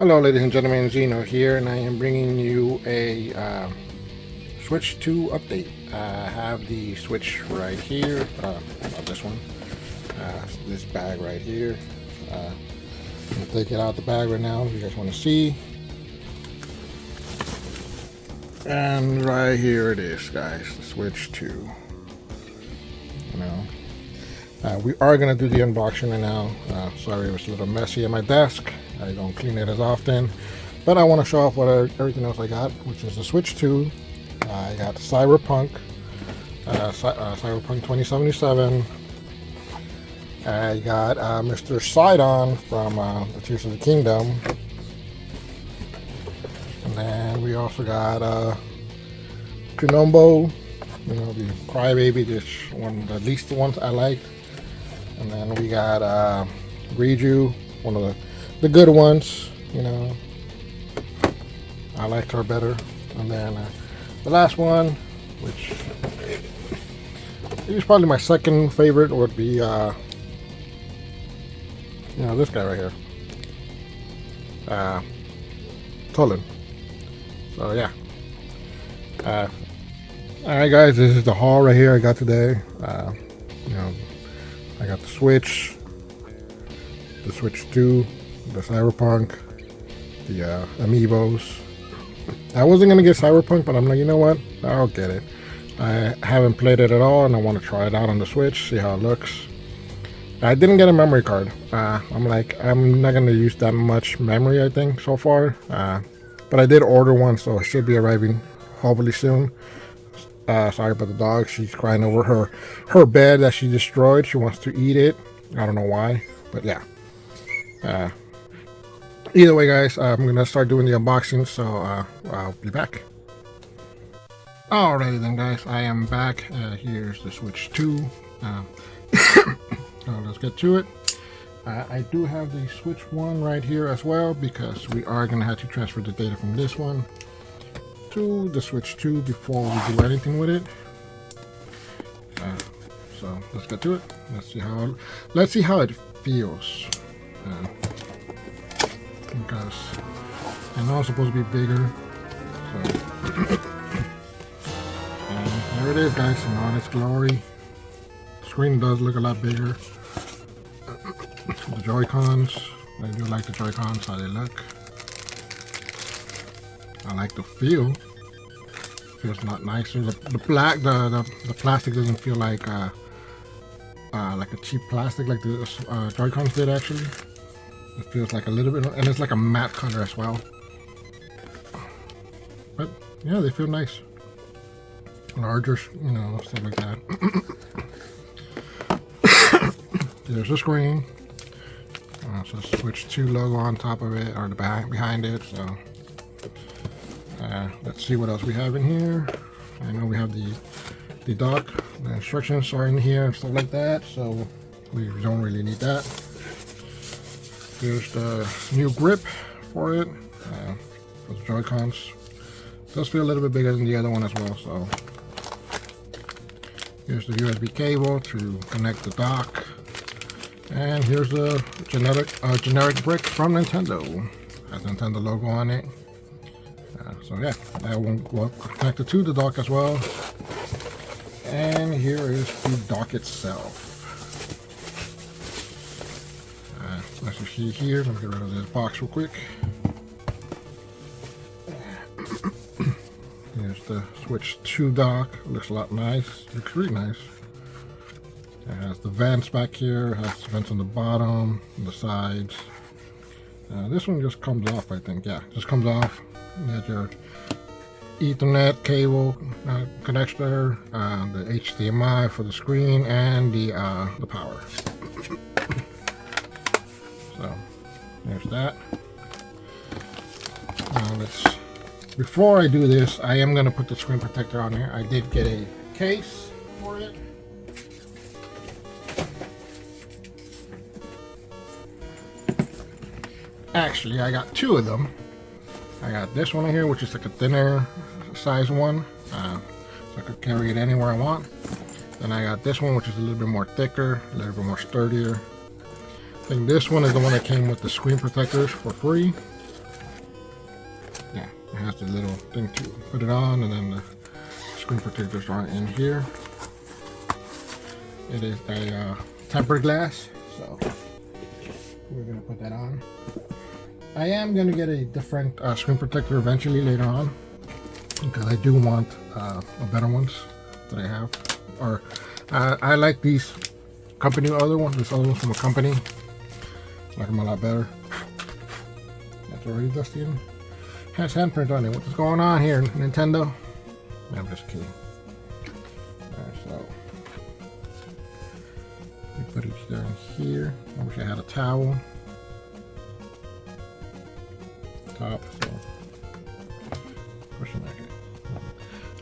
Hello ladies and gentlemen, Xeno here, and I am bringing you a Switch 2 update. I have the Switch right here, not this one, this bag right here. I'm going to take it out the bag right now if you guys want to see. And right here it is, guys, the Switch 2. You know, we are going to do the unboxing right now. Sorry it was a little messy at my desk. I don't clean it as often, but I want to show off what everything else I got, which is the Switch 2. I got Cyberpunk 2077. I got Mr. Sidon from the Tears of the Kingdom, and then we also got Kunombo, you know, the Crybaby, this one, the least the ones I liked, and then we got Riju, one of the good ones, you know. I liked her better. And then the last one, which is probably my second favorite, would be you know, this guy right here, Tolan. So yeah. Alright guys, this is the haul right here I got today. You know, I got the Switch 2, the Cyberpunk, the Amiibos. I wasn't gonna get Cyberpunk, but I'm like, you know what? I'll get it. I haven't played it at all, and I want to try it out on the Switch, see how it looks. I didn't get a memory card. I'm like, I'm not gonna use that much memory, I think, so far. But I did order one, so it should be arriving hopefully soon. Sorry about the dog. She's crying over her bed that she destroyed. She wants to eat it. I don't know why, but yeah. Either way, guys, I'm gonna start doing the unboxing, so I'll be back. Alrighty then, guys, I am back. Here's the Switch 2. Let's get to it. I do have the Switch 1 right here as well, because we are gonna have to transfer the data from this one to the Switch 2 before we do anything with it. So let's get to it. Let's see how it feels. Because I know it's supposed to be bigger. So and there it is, guys, in all its glory. The screen does look a lot bigger. The Joy-Cons, I do like the Joy-Cons, how they look. I like the feel. Feels not nicer. The black, the plastic doesn't feel like a cheap plastic like the Joy-Cons did actually. It feels like a little bit, and it's like a matte color as well. But yeah, they feel nice. Larger, you know, stuff like that. There's the screen. So Switch 2 logo on top of it, or the back behind it. So let's see what else we have in here. I know we have the dock. The instructions are in here and stuff like that. So we don't really need that. Here's the new grip for it, for the Joy-Cons. Does feel a little bit bigger than the other one as well. So here's the USB cable to connect the dock, and here's the generic brick from Nintendo. Has Nintendo logo on it. So yeah, that will connect it to the dock as well. And here is the dock itself. As you see here, let me get rid of this box real quick. Here's the Switch 2 dock. Looks a lot nice. Looks really nice. It has the vents back here. It has vents on the bottom, on the sides. This one just comes off, I think. Yeah, just comes off. You got your Ethernet cable connector, the HDMI for the screen, and the power. So there's that. Before I do this, I am going to put the screen protector on here. I did get a case for it. Actually, I got two of them. I got this one here, which is like a thinner size one, so I could carry it anywhere I want. Then I got this one, which is a little bit more thicker, a little bit more sturdier. I think this one is the one that came with the screen protectors for free. Yeah, it has the little thing to put it on, and then the screen protectors are in here. It is a tempered glass, so we're gonna put that on. I am gonna get a different screen protector eventually later on, because I do want better ones that I have. Or I like these company other ones. This other one's from a company. I like them a lot better. That's already dusty. Has handprint on it. What's going on here, Nintendo? I'm just kidding. Alright, so we put it down here. I wish I had a towel. Top, so question mark.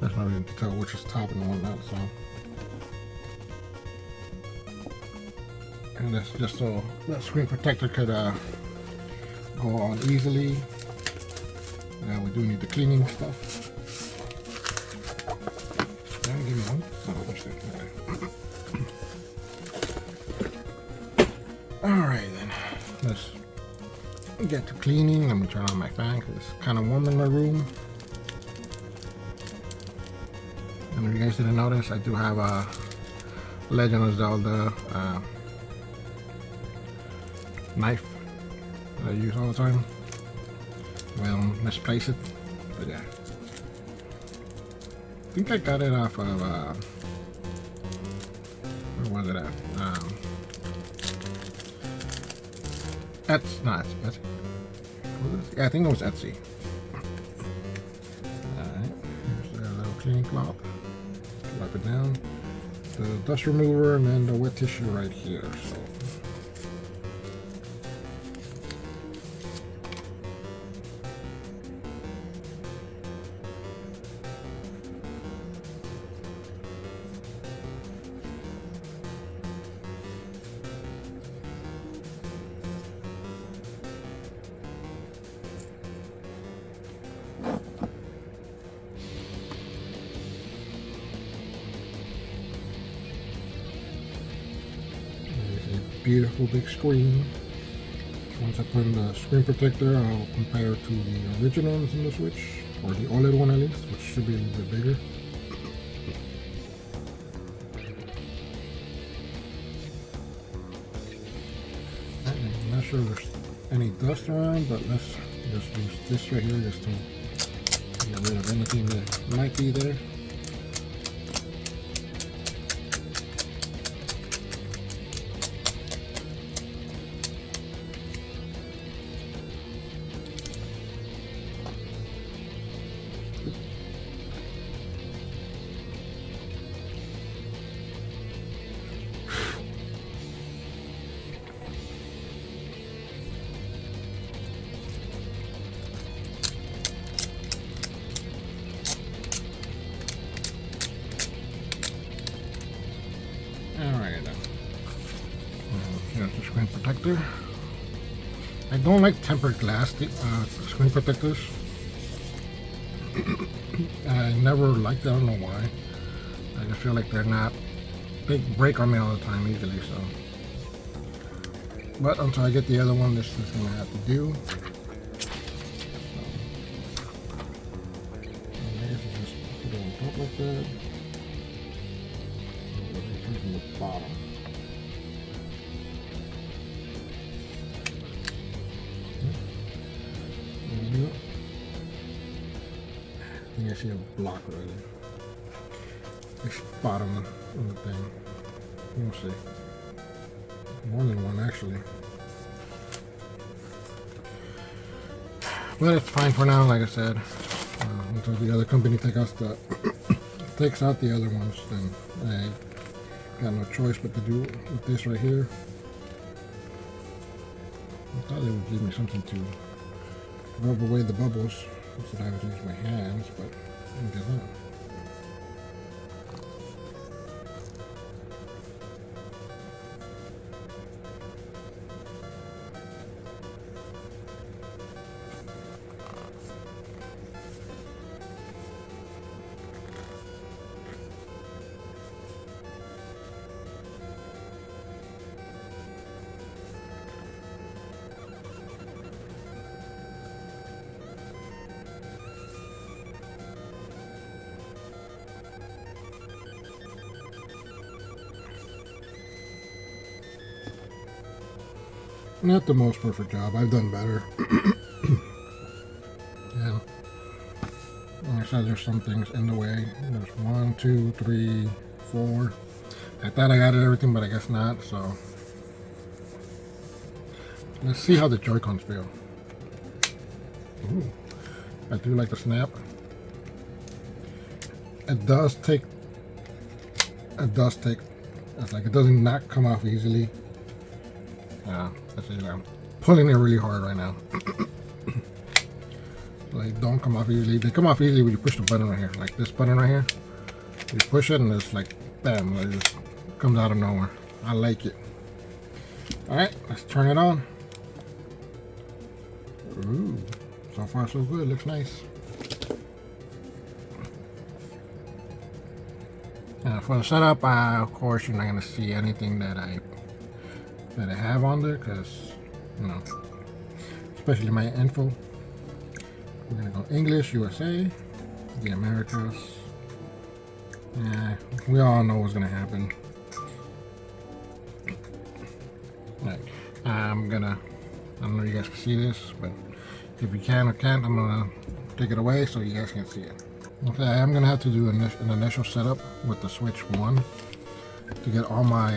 That's not really to tell which is top and whatnot, so. And that's just so that screen protector could go on easily. We do need the cleaning stuff. Can you give me one? Oh, there's okay. Alright then. Let's get to cleaning. Let me turn on my fan because it's kind of warm in my room. And if you guys didn't notice, I do have a Legend of Zelda knife that I use all the time. Well, misplace it, but yeah. I think I got it off of, where was it at? Etsy, not Etsy. Yeah, I think it was Etsy. Alright, here's the little cleaning cloth. Wipe it down. The dust remover and then the wet tissue right here. So. Beautiful big screen. Once I put in the screen protector, I'll compare it to the original ones in the Switch, or the OLED one at least, which should be a little bit bigger. I'm not sure if there's any dust around, but let's just use this right here just to get rid of anything that might be there. Here's the screen protector. I don't like tempered glass screen protectors. I never liked it, I don't know why. I just feel like they're not, they break on me all the time easily, so. But until I get the other one, this is gonna have to do. I guess it's just put it on top like that. And from the bottom. I think I see a block already. A spot on the thing. We'll see. More than one actually. But it's fine for now, like I said. Until the other company takes out the other ones, then I got no choice but to do with this right here. I thought they would give me something to rub away the bubbles instead of having to use my hands, but I guess not. Not the most perfect job. I've done better. And like I said, there's some things in the way. There's 1, 2, 3, 4. I thought I got everything, but I guess not. So let's see how the Joy-Cons feel. Ooh, I do like the snap. It does take. It's like it doesn't not come off easily. I'm pulling it really hard right now. They don't come off easily. They come off easily when you push the button right here, like this button right here. You push it and it's like, bam, it just comes out of nowhere. I like it. All right, let's turn it on. Ooh, so far so good. Looks nice. For the setup, of course, you're not gonna see anything that I have on there, because you know, especially my info. We're gonna go English, USA, the Americas. Yeah, we all know what's gonna happen. Right. I don't know if you guys can see this, but if you can or can't, I'm gonna take it away so you guys can see it. Okay, I'm gonna have to do an initial setup with the Switch 1 to get all my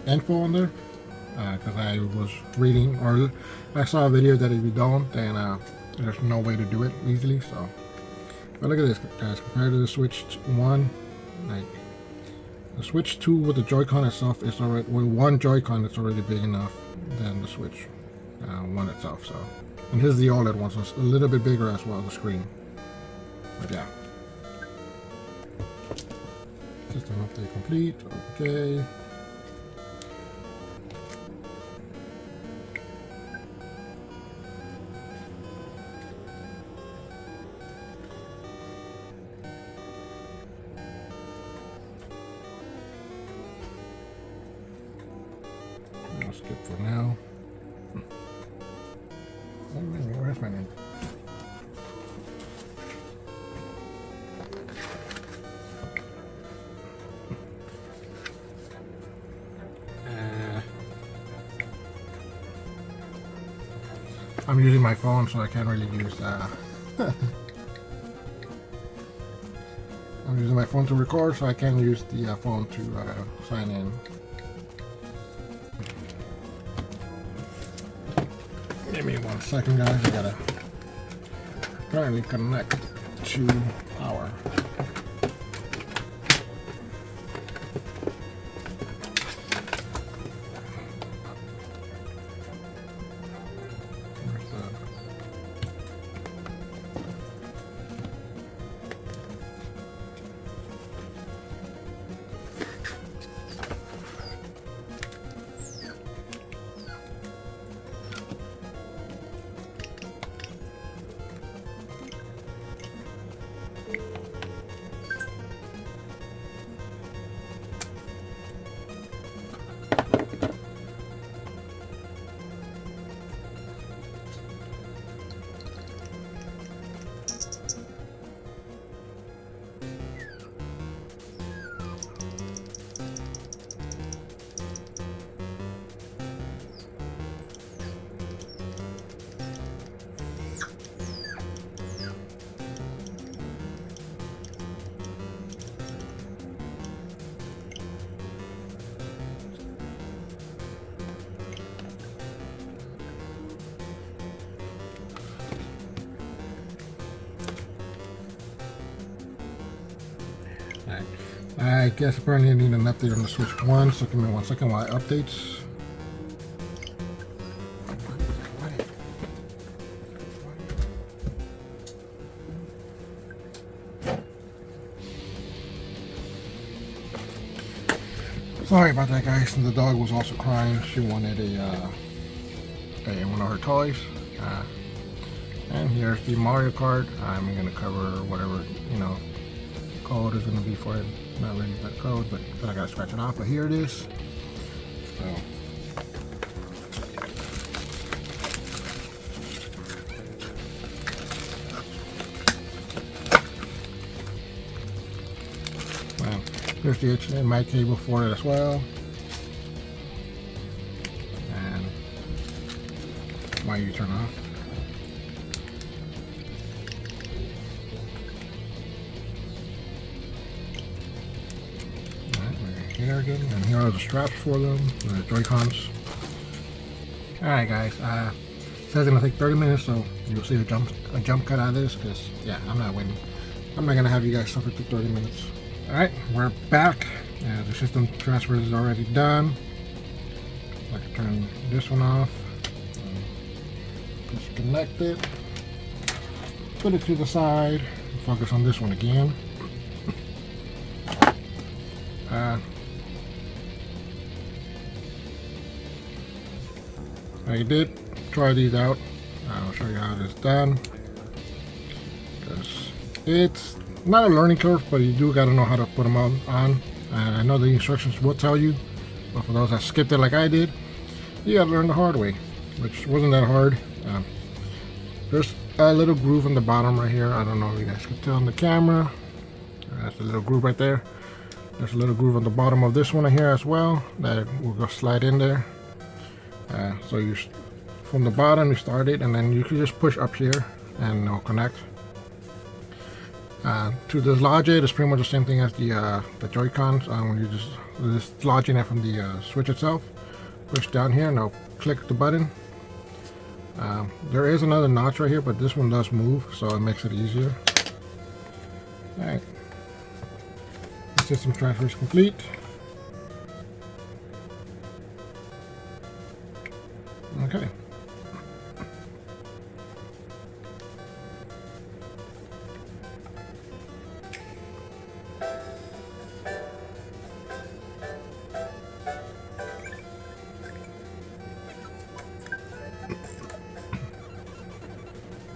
info on there. Because I was reading, or I saw a video that if you don't, then there's no way to do it easily. So, but look at this, guys. Compared to the Switch 1, like the Switch 2 with the Joy-Con itself is already, with one Joy-Con, it's already big enough than the Switch 1 itself. So, and here's the OLED one, so it's a little bit bigger as well, the screen. But yeah, system update complete. Okay. I'll skip for now. Oh, where's my name? I'm using my phone, so I can't really use. I'm using my phone to record, so I can't use the phone to sign in. Give me 1 second, guys. I gotta apparently connect to power. I guess apparently I need an update on the Switch 1, so give me 1 second while it updates. Sorry about that, guys. The dog was also crying. She wanted one of her toys. And here's the Mario Kart. I'm gonna cover whatever, code is gonna be for it. Not really that code, but I gotta scratch it off. But here it is. So. There's the HDMI cable for it as well. And why you turn off? Alright, we're here again, and here are the straps for them, the Joy-Cons. Alright guys, it says it's gonna take 30 minutes, so you'll see a jump cut out of this, because yeah, I'm not waiting. I'm not gonna have you guys suffer through 30 minutes. Alright, we're back. The system transfer is already done. I can turn this one off. Disconnect it. Put it to the side. Focus on this one again. I did try these out. I'll show you how it is done. Because it's not a learning curve, but you do got to know how to put them on. I know the instructions will tell you, but for those that skipped it like I did, you got to learn the hard way, which wasn't that hard. There's a little groove on the bottom right here. I don't know if you guys can tell on the camera. That's a little groove right there. There's a little groove on the bottom of this one here as well that will go slide in there. So you from the bottom you start it, and then you can just push up here and it'll connect. To this logic, it's pretty much the same thing as the Joy-Cons. When you just lodging it from the switch itself, push down here and it'll click the button. There is another notch right here, but this one does move, so it makes it easier. Alright, the system transfer is complete. Okay.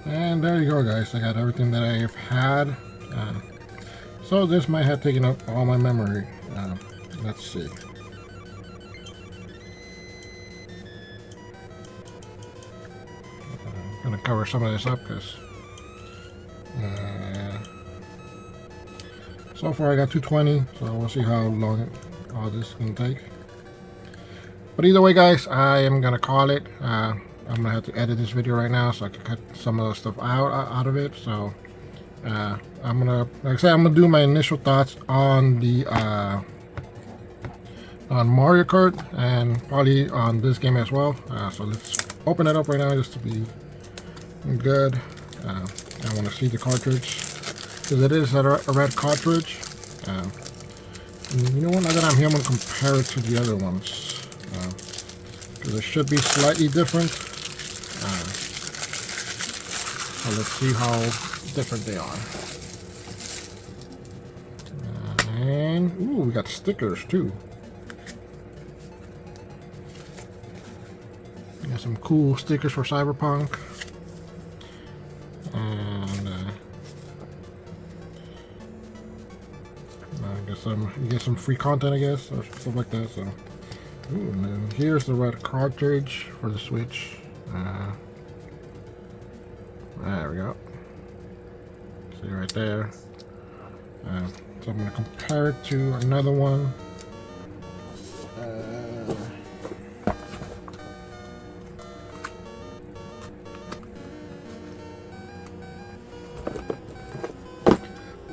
And there you go guys, I got everything that I have had. So this might have taken up all my memory. Let's see. I'm gonna cover some of this up because so far I got 220, so we'll see how long all this is gonna take. But either way guys, I am gonna call it. I'm gonna have to edit this video right now so I can cut some of the stuff out of it. So I'm gonna, like I said, I'm gonna do my initial thoughts on the on Mario Kart and probably on this game as well. So let's open it up right now just to be good. I want to see the cartridge because it is a red cartridge. You know what? Now that I'm here, I'm gonna compare it to the other ones because it should be slightly different. So let's see how different they are. And ooh, we got stickers too. We got some cool stickers for Cyberpunk. And I guess you get some free content, I guess, or stuff like that. So, ooh, and then here's the red cartridge for the Switch. There we go. See right there. So I'm going to compare it to another one.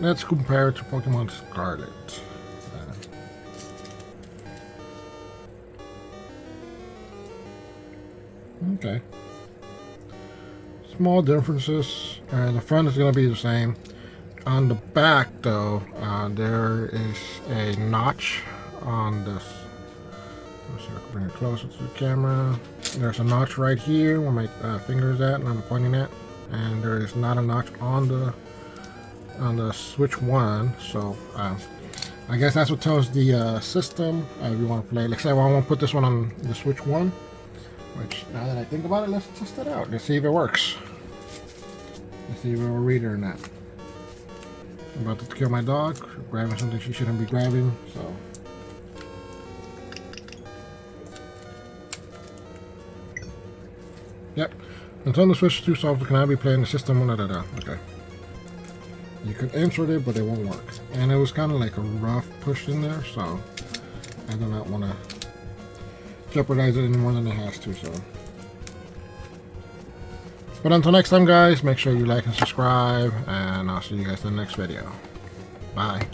Let's compare it to Pokemon Scarlet. Okay. Small differences. The front is going to be the same. On the back, though, there is a notch on this. Let's see if I can bring it closer to the camera. There's a notch right here where my finger is at and I'm pointing at. And there is not a notch on the Switch 1, so I guess that's what tells the system if you want to play. Like say, well, I want to put this one on the Switch 1, which now that I think about it, let's test it out. Let's see if it works. Let's see if it'll read it or not. I'm about to kill my dog, grabbing something she shouldn't be grabbing, so. Yep. Until the Switch 2 software cannot be played in the system. Okay. You could insert it, but it won't work. And it was kind of like a rough push in there, so I do not want to jeopardize it any more than it has to. So, but until next time, guys, make sure you like and subscribe, and I'll see you guys in the next video. Bye.